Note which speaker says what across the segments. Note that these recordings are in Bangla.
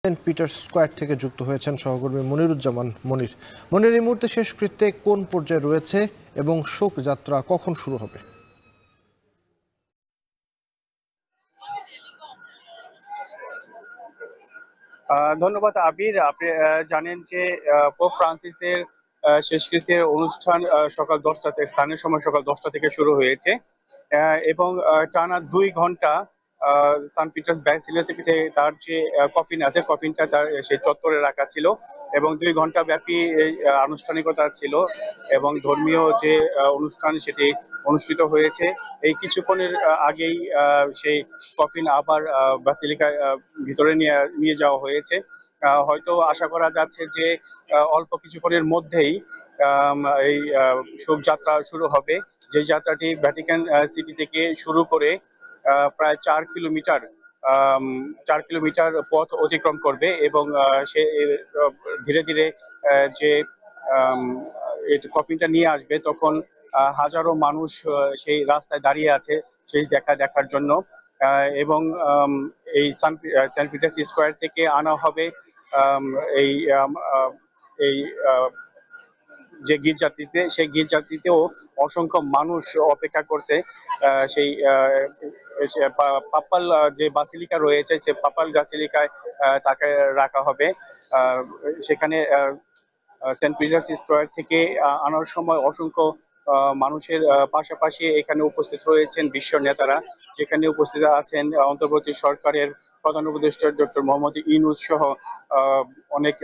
Speaker 1: সেন্ট পিটার্স স্কয়ার থেকে যুক্ত হয়েছেন সহকর্মী মনিরুজ্জামান মনির। মনির, এই মুহূর্তে শেষকৃত্যে কোন পর্যায়ে রয়েছে এবং শোকযাত্রা কখন শুরু হবে?
Speaker 2: ধন্যবাদ আবির। আপনি জানেন যে পোপ ফ্রান্সিসের শেষকৃত্যের অনুষ্ঠান সকাল 10টা থেকে, স্থানীয় সময় সকাল 10টা থেকে শুরু হয়েছে এবং টানা 2 ঘন্টা সান্ট পিটার্স ব্যাসিলিকাতে তার যে কফিন আছে, কফিনটা তার সেই চত্বরে রাখা ছিল এবং 2 ঘন্টা ব্যাপী এই আনুষ্ঠানিকতা ছিল এবং ধর্মীয় যে অনুষ্ঠান সেটি অনুষ্ঠিত হয়েছে। এই কিছুক্ষণের আগেই সেই কফিন আবার ব্যাসিলিকায় ভিতরে নিয়ে যাওয়া হয়েছে। হয়তো আশা করা যাচ্ছে যে অল্প কিছুক্ষণের মধ্যেই এই শোকযাত্রা শুরু হবে, যে যাত্রাটি ভ্যাটিকান সিটি থেকে শুরু করে প্রায় 4 কিলোমিটার পথ অতিক্রম করবে এবং সে ধীরে ধীরে যে কফিনটা নিয়ে আসবে, তখন হাজারো মানুষ সেই রাস্তায় দাঁড়িয়ে আছে শেষ দেখার জন্য। এবং এই সেন্ট পিটার্স স্কয়ার থেকে আনা হবে এই এই যে গির্জাটিতে, সেই গির্জাটিতেও অসংখ্য মানুষ অপেক্ষা করছে। সেই পাপাল যে বাসিলিকা রয়েছে, সে পাপাল বাসিলিকায় তাকে রাখা হবে। সেখানে সেন্ট পিটার্স স্কয়ার থেকে আনার সময় অসংখ্য মানুষের পাশাপাশি এখানে উপস্থিত রয়েছেন বিশ্ব নেতারা, যেখানে উপস্থিত আছেন অন্তর্বর্তী সরকারের প্রধান উপদেষ্টা ডক্টর মোহাম্মদ ইউনূস সহ অনেক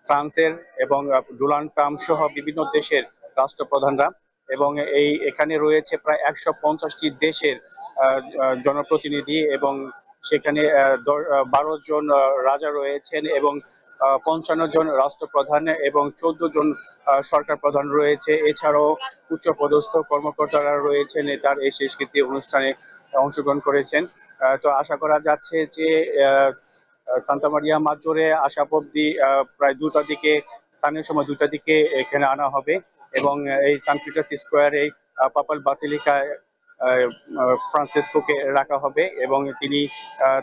Speaker 2: ফ্রান্সের এবং ডোনাল্ড ট্রাম্প সহ বিভিন্ন দেশের রাষ্ট্রপ্রধানরা। এবং এখানে রয়েছে প্রায় 150টি দেশের জনপ্রতিনিধি এবং সেখানে 12 জন রাজা রয়েছেন এবং 55 জন রাষ্ট্রপ্রধান এবং 14 জন সরকার প্রধান রয়েছে। এছাড়াও উচ্চপদস্থ কর্মকর্তারা রয়েছেন তার এই শেষকৃত্য অনুষ্ঠানে অংশগ্রহণ করেছেন। তো আশা করা যাচ্ছে যে সান্তা মারিয়া মাজ্জোরে আসা অবধি প্রায় 2টার দিকে, স্থানীয় সময় 2টার দিকে এখানে আনা হবে এবং এই সান্ট পিটার্স স্কয়ারে পাপাল বাসিলিকায় ফ্রান্সিসকোকে রাখা হবে এবং তিনি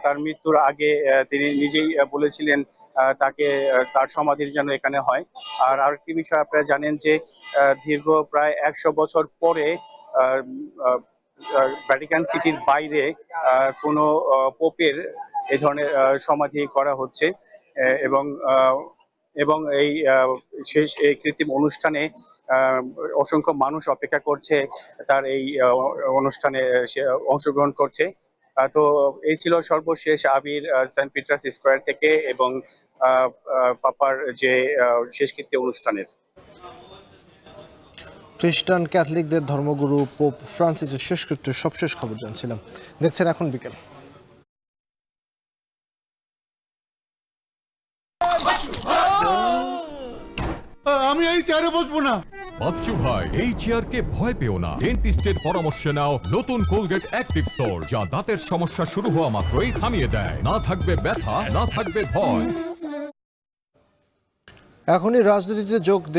Speaker 2: তার মৃত্যুর আগে তিনি নিজেই বলেছিলেন তাকে তার সমাধির যেন এখানে হয়। আর আরেকটি বিষয় আপনারা জানেন যে দীর্ঘ প্রায় 100 বছর পরে ভ্যাটিকান সিটির বাইরে কোনো পোপের এই ধরনের সমাধি করা হচ্ছে এবং এবং এই শেষ এই কৃত্রিম অনুষ্ঠানে অসংখ্য মানুষ অপেক্ষা করছে তার এই অনুষ্ঠানে সে অংশগ্রহণ করছে। তো এই ছিল সর্বশেষ আবির সেন্ট পিটার্স স্কয়ার থেকে এবং পাপার যে শেষকৃত্য অনুষ্ঠানের।
Speaker 1: খ্রিস্টান ক্যাথলিকদের ধর্মগুরু পোপ ফ্রান্সিসের শেষকৃত্যের সবশেষ খবর জানছিলাম। দেখছেন এখন বিকেল।
Speaker 3: আমি এই চেয়ারে বসবো না।
Speaker 4: বাচ্চু ভাই, এই চেয়ারকে ভয় পেও না। ডেন্টিস্টের পরামর্শ নাও নতুন কোলগেট অ্যাক্টিভ সোল, যা দাঁতের সমস্যা শুরু হওয়া মাত্রই থামিয়ে দেয়। না থাকবে ব্যথা, না থাকবে ভয়।
Speaker 1: এখনই রাজনীতিতে যোগ দেবে